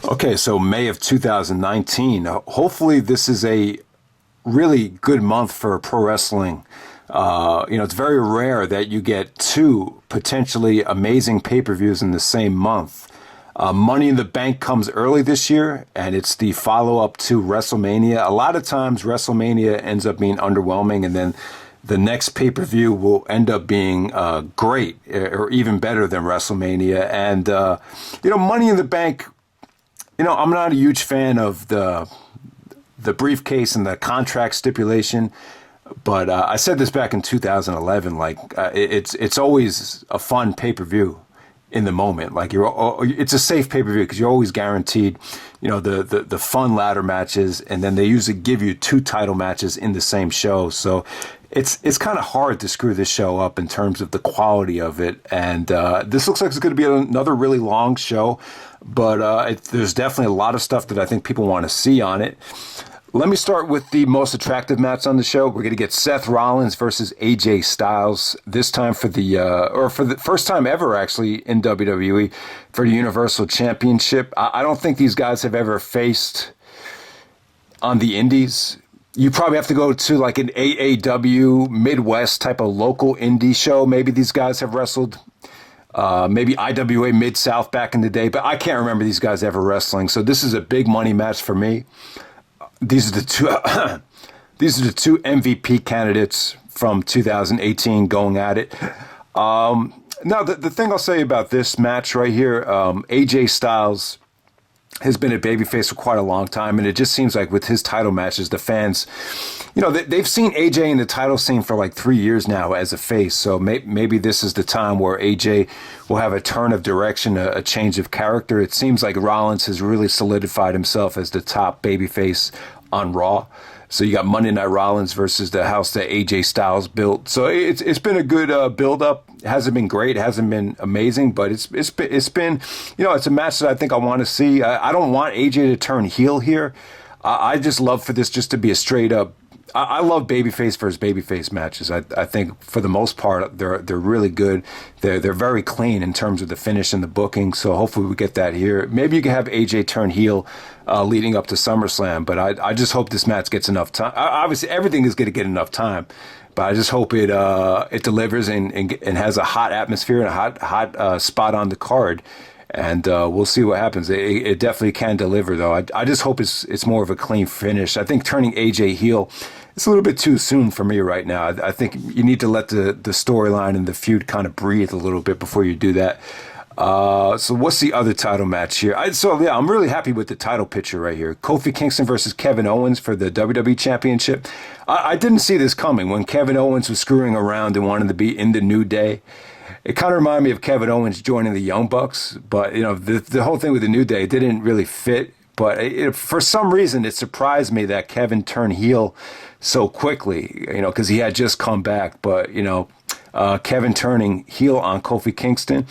Okay, so May of 2019. Hopefully, this is a really good month for pro wrestling. It's very rare that you get two potentially amazing pay-per-views in the same month. Money in the Bank comes early this year, and it's the follow-up to WrestleMania. A lot of times, WrestleMania ends up being underwhelming, and then the next pay-per-view will end up being great or even better than WrestleMania. And, Money in the Bank, I'm not a huge fan of the briefcase and the contract stipulation. But I said this back in 2011. It's always a fun pay per view in the moment. It's a safe pay per view because you're always guaranteed, the fun ladder matches, and then they usually give you two title matches in the same show. So it's kind of hard to screw this show up in terms of the quality of it. And this looks like it's going to be another really long show, but there's definitely a lot of stuff that I think people want to see on it. Let me start with the most attractive match on the show. We're going to get Seth Rollins versus AJ Styles, this time for the first time ever, actually, in WWE, for the Universal Championship. I don't think these guys have ever faced on the indies. You probably have to go to like an AAW Midwest type of local indie show. Maybe these guys have wrestled. Maybe IWA Mid-South back in the day, but I can't remember these guys ever wrestling. So this is a big money match for me. These are the two. These are the two MVP candidates from 2018 going at it. Now, the thing I'll say about this match right here, AJ Styles has been a babyface for quite a long time, and it just seems like with his title matches, the fans, they've seen AJ in the title scene for like 3 years now as a face. So maybe this is the time where AJ will have a turn of direction, a change of character. It seems like Rollins has really solidified himself as the top babyface on Raw. So you got Monday Night Rollins versus the house that AJ Styles built. So it's been a good build up. It hasn't been great, it hasn't been amazing, but it's been it's a match that I think I want to see. I don't want AJ to turn heel here. I just love for this just to be a straight up. I love babyface versus babyface matches. I think for the most part they're really good. They're very clean in terms of the finish and the booking. So hopefully we get that here. Maybe you can have AJ turn heel leading up to SummerSlam. But I just hope this match gets enough time. Obviously everything is going to get enough time, but I just hope it delivers and has a hot atmosphere and a hot spot on the card. And we'll see what happens. It definitely can deliver, though. I just hope it's more of a clean finish. I think turning AJ heel, it's a little bit too soon for me right now. I think you need to let the storyline and the feud kind of breathe a little bit before you do that. So what's the other title match here? I'm really happy with the title picture right here. Kofi Kingston versus Kevin Owens for the WWE Championship. I didn't see this coming when Kevin Owens was screwing around and wanted to be in the New Day. It kind of reminded me of Kevin Owens joining the Young Bucks, but the whole thing with the New Day didn't really fit. But for some reason, it surprised me that Kevin turned heel so quickly, because he had just come back. But Kevin turning heel on Kofi Kingston,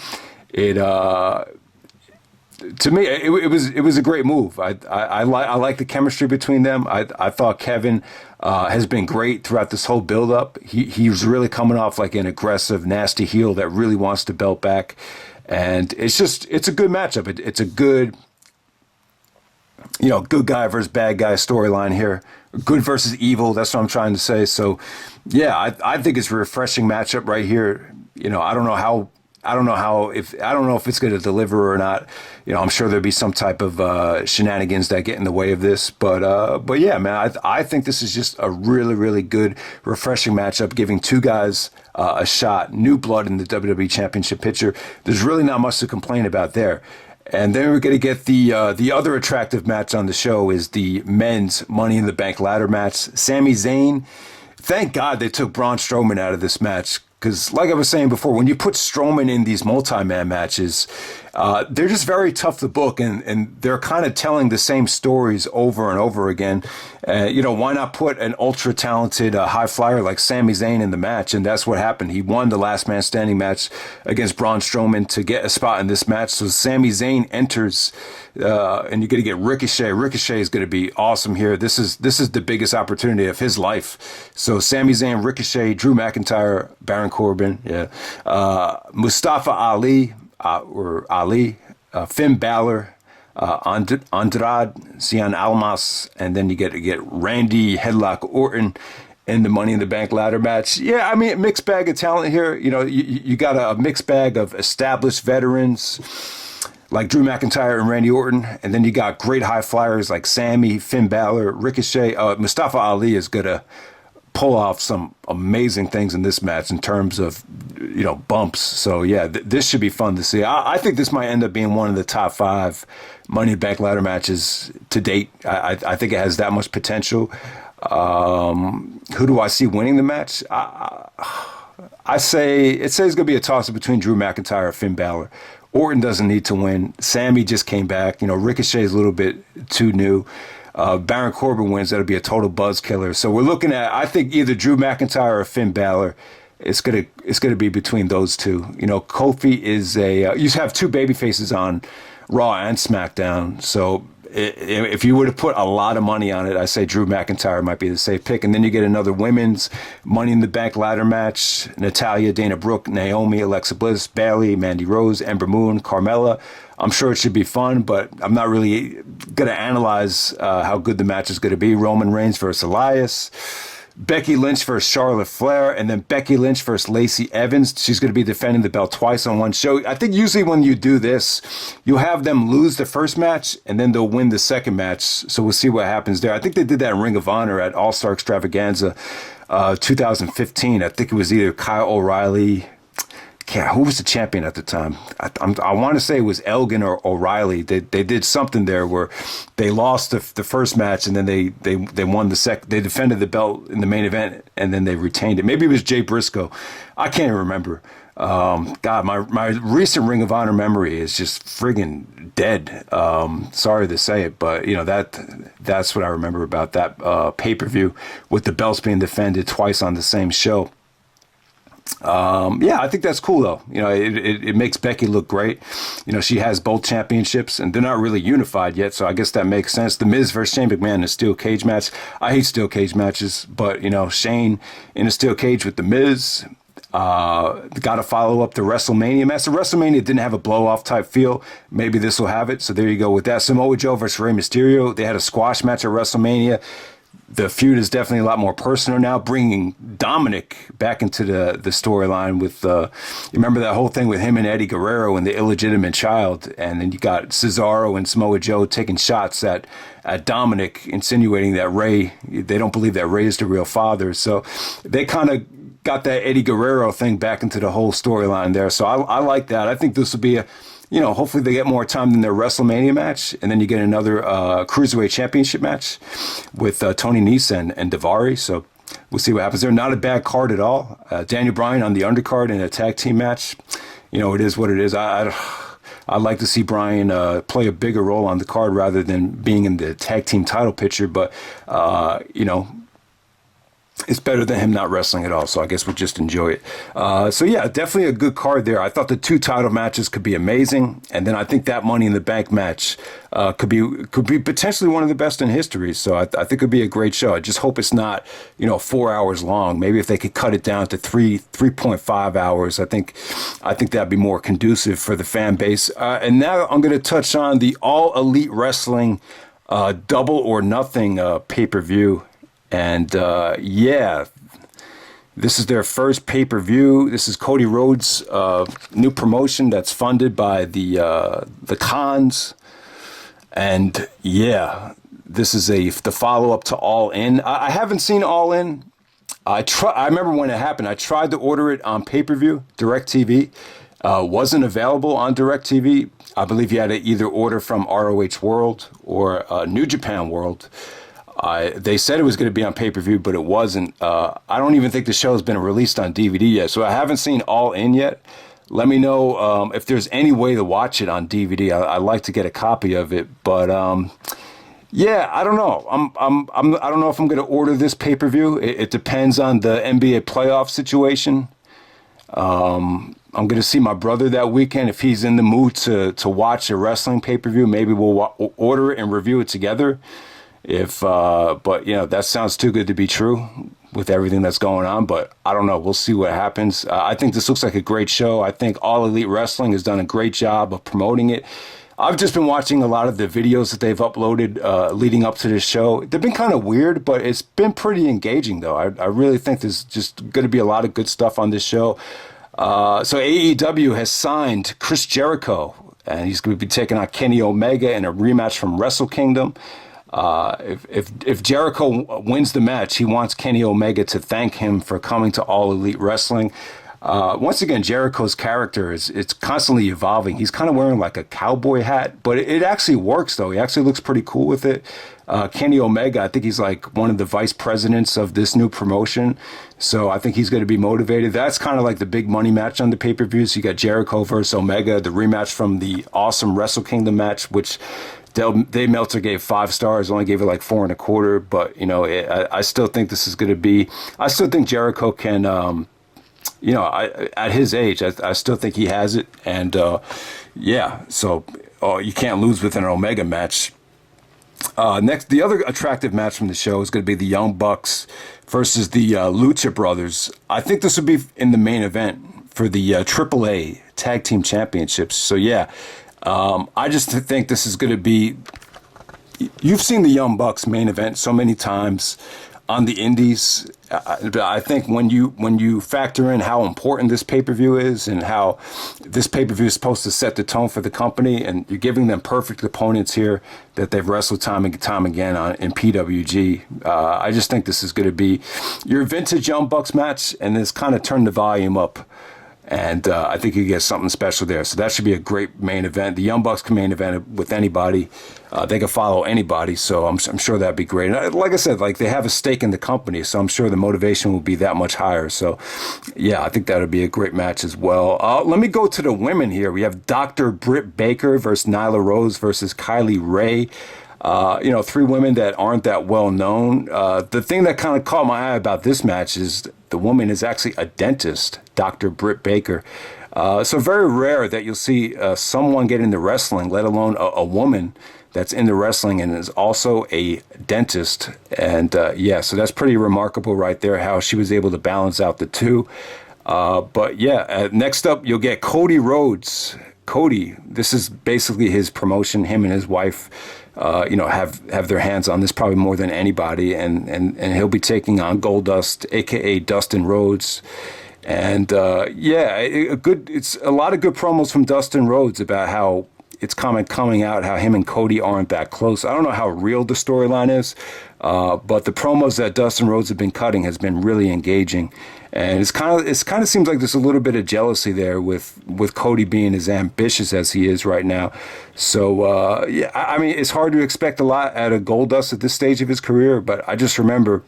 to me, it was a great move. I like the chemistry between them. I thought Kevin has been great throughout this whole build-up. He was really coming off like an aggressive, nasty heel that really wants the belt back. And it's a good matchup. It's a good, good guy versus bad guy storyline here. Good versus evil. That's what I'm trying to say. So, yeah, I think it's a refreshing matchup right here. I don't know if it's going to deliver or not. I'm sure there'll be some type of shenanigans that get in the way of this. But yeah, man, I think this is just a really, really good, refreshing matchup, giving two guys a shot, new blood in the WWE Championship picture. There's really not much to complain about there. And then we're going to get the other attractive match on the show is the men's Money in the Bank ladder match. Sami Zayn. Thank God they took Braun Strowman out of this match. Because like I was saying before, when you put Strowman in these multi-man matches, they're just very tough to book, and they're kind of telling the same stories over and over again. Why not put an ultra-talented high flyer like Sami Zayn in the match? And that's what happened. He won the last man standing match against Braun Strowman to get a spot in this match. So Sami Zayn enters, and you're going to get Ricochet. Ricochet is going to be awesome here. This is the biggest opportunity of his life. So Sami Zayn, Ricochet, Drew McIntyre, Baron Corbin, Mustafa Ali, Finn Balor, Andrade Cien Almas, and then you get Randy Headlock Orton in the Money in the Bank ladder match. Yeah, I mean, mixed bag of talent here. You know, you got a mixed bag of established veterans like Drew McIntyre and Randy Orton, and then you got great high flyers like Sami, Finn Balor, Ricochet. Mustafa Ali is gonna pull off some amazing things in this match in terms of, you know, bumps. So yeah, this should be fun to see. I think this might end up being one of the top 5 Money in the Bank ladder matches to date. I think it has that much potential. Who do I see winning the match? I say it's going to be a toss-up between Drew McIntyre and Finn Balor. Orton doesn't need to win. Sammy just came back. You know, Ricochet is a little bit too new. Baron Corbin wins. That'll be a total buzz killer. So we're looking at, I think, either Drew McIntyre or Finn Balor. It's gonna be between those two. You know, Kofi is you have 2 baby faces on Raw and SmackDown. So if you were to put a lot of money on it, I say Drew McIntyre might be the safe pick. And then you get another women's Money in the Bank ladder match. Natalya, Dana Brooke, Naomi, Alexa Bliss, Bayley, Mandy Rose, Ember Moon, Carmella. I'm sure it should be fun, but I'm not really going to analyze how good the match is going to be. Roman Reigns versus Elias. Becky Lynch versus Charlotte Flair, and then Becky Lynch versus Lacey Evans. She's going to be defending the belt twice on one show. I think usually when you do this, you have them lose the first match, and then they'll win the second match. So we'll see what happens there. I think they did that in Ring of Honor at All-Star Extravaganza 2015. I think it was either Kyle O'Reilly. Who was the champion at the time? I want to say it was Elgin or O'Reilly. They did something there where they lost the first match, and then they won the second. They defended the belt in the main event, and then they retained it. Maybe it was Jay Briscoe. I can't even remember. God, my recent Ring of Honor memory is just friggin' dead. Sorry to say it, but you know that's what I remember about that pay-per-view with the belts being defended twice on the same show. Yeah, I think that's cool though. You know, it makes Becky look great. You know, she has both championships and they're not really unified yet, so I guess that makes sense. The Miz versus Shane McMahon in a steel cage match. I hate steel cage matches, but you know, Shane in a steel cage with the Miz. Got to follow up the WrestleMania match. The WrestleMania didn't have a blow-off type feel. Maybe this will have it. So there you go with that. Samoa Joe versus Rey Mysterio. They had a squash match at WrestleMania. The feud is definitely a lot more personal now, bringing Dominic back into the storyline with, you remember that whole thing with him and Eddie Guerrero and the illegitimate child, and then you got Cesaro and Samoa Joe taking shots at Dominic, insinuating that they don't believe that Rey is the real father. So they kind of got that Eddie Guerrero thing back into the whole storyline there. So I like that. I think this will be hopefully they get more time than their WrestleMania match. And then you get another Cruiserweight Championship match with Tony Nese and Daivari. So we'll see what happens there. Not a bad card at all. Daniel Bryan on the undercard in a tag team match. You know, it is what it is. I'd like to see Bryan play a bigger role on the card rather than being in the tag team title picture. But, it's better than him not wrestling at all, so I guess we'll just enjoy it. So yeah, definitely a good card there. I thought the 2 title matches could be amazing, and then I think that Money in the Bank match could be potentially one of the best in history. So I think it could be a great show. I just hope it's not 4 hours long. Maybe if they could cut it down to 3.5 hours, I think that'd be more conducive for the fan base. And now I'm going to touch on the All Elite Wrestling Double or Nothing pay-per-view. And yeah, this is their first pay-per-view. This is Cody Rhodes' new promotion that's funded by the Khans. And yeah, this is the follow-up to All In. I haven't seen All In. I remember when it happened. I tried to order it on pay-per-view, DirecTV. Wasn't available on DirecTV. I believe you had to either order from ROH World or New Japan World. They said it was going to be on pay-per-view, but it wasn't. I don't even think the show has been released on DVD yet, so I haven't seen All In yet. Let me know if there's any way to watch it on DVD. I'd like to get a copy of it, but yeah, I don't know. I don't know if I'm going to order this pay-per-view. It depends on the NBA playoff situation. I'm going to see my brother that weekend. If he's in the mood to watch a wrestling pay-per-view, maybe we'll order it and review it together. But that sounds too good to be true with everything that's going on, but I don't know. We'll see what happens. I think this looks like a great show. I think All Elite Wrestling has done a great job of promoting it. I've just been watching a lot of the videos that they've uploaded leading up to this show. They've been kind of weird, but it's been pretty engaging, though. I really think there's just going to be a lot of good stuff on this show. So AEW has signed Chris Jericho, and he's going to be taking on Kenny Omega in a rematch from Wrestle Kingdom. If Jericho wins the match, he wants Kenny Omega to thank him for coming to All Elite Wrestling. Once again, Jericho's character it's constantly evolving. He's kind of wearing like a cowboy hat, but it actually works, though. He actually looks pretty cool with it. Kenny Omega, I think he's like one of the vice presidents of this new promotion. So I think he's going to be motivated. That's kind of like the big money match on the pay-per-view. So you got Jericho versus Omega, the rematch from the awesome Wrestle Kingdom match, which Dave Meltzer gave 5 stars, only gave it like 4.25. But, I still think this is going to be, I still think Jericho can, at his age, I still think he has it. And, so you can't lose with an Omega match. Next, the other attractive match from the show is going to be the Young Bucks versus the Lucha Brothers. I think this will be in the main event for the AAA Tag Team Championships. So, I just think this is going to be... You've seen the Young Bucks main event so many times on the indies. I think when you factor in how important this pay-per-view is and how this pay-per-view is supposed to set the tone for the company, and you're giving them perfect opponents here that they've wrestled time and time again in PWG, I just think this is going to be your vintage Young Bucks match, and it's kind of turned the volume up. And I think you get something special there. So that should be a great main event. The Young Bucks can main event with anybody. They can follow anybody. So I'm sure that'd be great. And like I said, they have a stake in the company. So I'm sure the motivation will be that much higher. So, I think that would be a great match as well. Let me go to the women here. We have Dr. Britt Baker versus Nyla Rose versus Kylie Ray. 3 women that aren't that well known. The thing that kind of caught my eye about this match is the woman is actually a dentist, Dr. Britt Baker. So very rare that you'll see someone get into wrestling, let alone a woman that's into wrestling and is also a dentist. And so that's pretty remarkable right there, how she was able to balance out the two. Next up, you'll get Cody Rhodes. Cody, this is basically his promotion. Him and his wife, have their hands on this probably more than anybody, and he'll be taking on Goldust, aka Dustin Rhodes, and it's a lot of good promos from Dustin Rhodes about how it's coming out how him and Cody aren't that close. I don't know how real the storyline is, but the promos that Dustin Rhodes have been cutting has been really engaging. And it kind of seems like there's a little bit of jealousy there with Cody being as ambitious as he is right now. So, it's hard to expect a lot out of Goldust at this stage of his career, but I just remember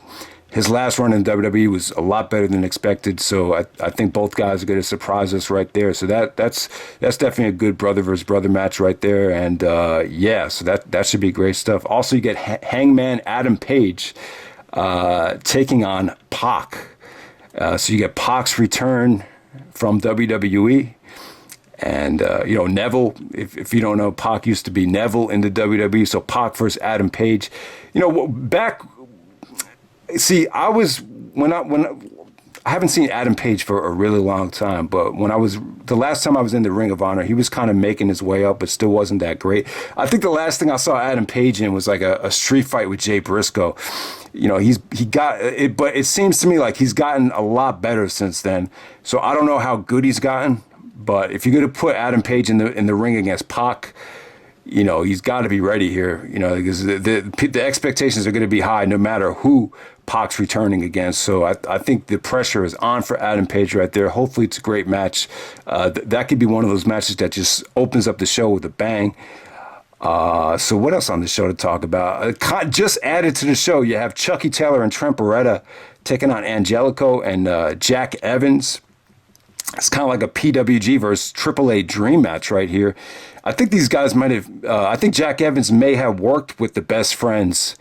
his last run in WWE was a lot better than expected. So I think both guys are going to surprise us right there. So that's definitely a good brother versus brother match right there. And, so that should be great stuff. Also, you get Hangman Adam Page taking on Pac. So you get Pac's return from WWE, and Neville. If you don't know, Pac used to be Neville in the WWE. So Pac versus Adam Page. I haven't seen Adam Page for a really long time, but the last time I was in the Ring of Honor, he was kind of making his way up, but still wasn't that great. I think the last thing I saw Adam Page in was like a street fight with Jay Briscoe. He got it, but it seems to me like he's gotten a lot better since then. So I don't know how good he's gotten, but if you're going to put Adam Page in the ring against Pac, he's got to be ready here, because the expectations are going to be high no matter who Pac's returning against. So I think the pressure is on for Adam Page right there. Hopefully it's a great match. That could be one of those matches that just opens up the show with a bang. So what else on the show to talk about? Just added to the show, you have Chucky Taylor and Trent Beretta taking on Angelico and Jack Evans. It's kind of like a PWG versus AAA dream match right here. I think these guys might have, I think Jack Evans may have worked with the Best Friends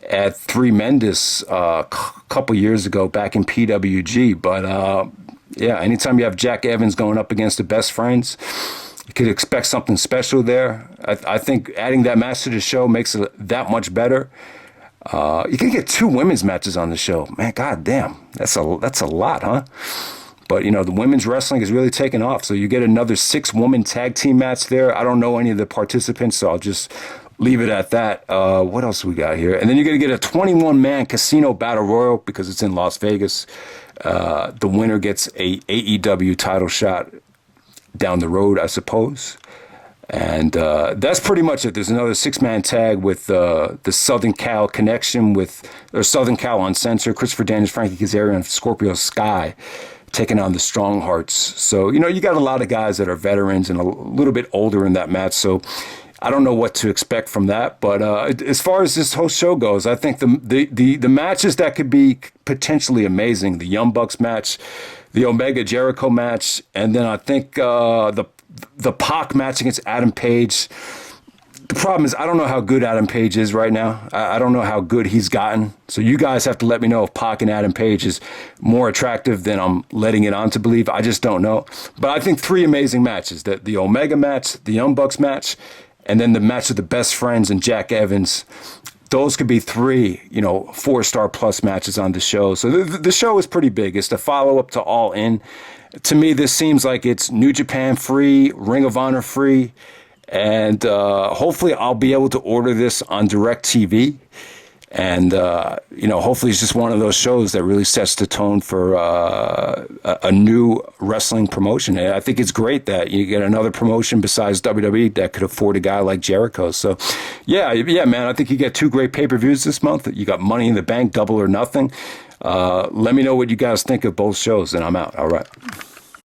at Three Mendes a couple years ago back in PWG. But anytime you have Jack Evans going up against the Best Friends, you could expect something special there. I think adding that match to the show makes it that much better. You can get 2 women's matches on the show. Man, goddamn, that's a lot, huh? But, the women's wrestling is really taking off. So you get another 6-woman tag team match there. I don't know any of the participants, so I'll just leave it at that. What else we got here? And then you're going to get a 21-man casino battle royal because it's in Las Vegas. The winner gets a AEW title shot down the road, I suppose. And that's pretty much it. There's another 6-man tag with the Southern Cal connection or Southern Cal Uncensored, Christopher Daniels, Frankie Kazarian, and Scorpio Sky taking on the Strong Hearts. So, you got a lot of guys that are veterans and a little bit older in that match. So I don't know what to expect from that. But as far as this whole show goes, I think the matches that could be potentially amazing, the Young Bucks match, the Omega Jericho match, and then I think the Pac match against Adam Page. The problem is I don't know how good Adam Page is right now. I don't know how good he's gotten. So you guys have to let me know if Pac and Adam Page is more attractive than I'm letting it on to believe. I just don't know. But I think 3 amazing matches. The Omega match, the Young Bucks match, and then the match of the Best Friends and Jack Evans. Those could be 3, 4-star plus matches on the show. So the show is pretty big. It's the follow-up to All In. To me, this seems like it's New Japan free, Ring of Honor free, and hopefully I'll be able to order this on DirecTV. And, hopefully it's just one of those shows that really sets the tone for a new wrestling promotion. And I think it's great that you get another promotion besides WWE that could afford a guy like Jericho. So, yeah, man, I think you get 2 great pay-per-views this month. You got Money in the Bank, Double or Nothing. Let me know what you guys think of both shows, and I'm out. All right.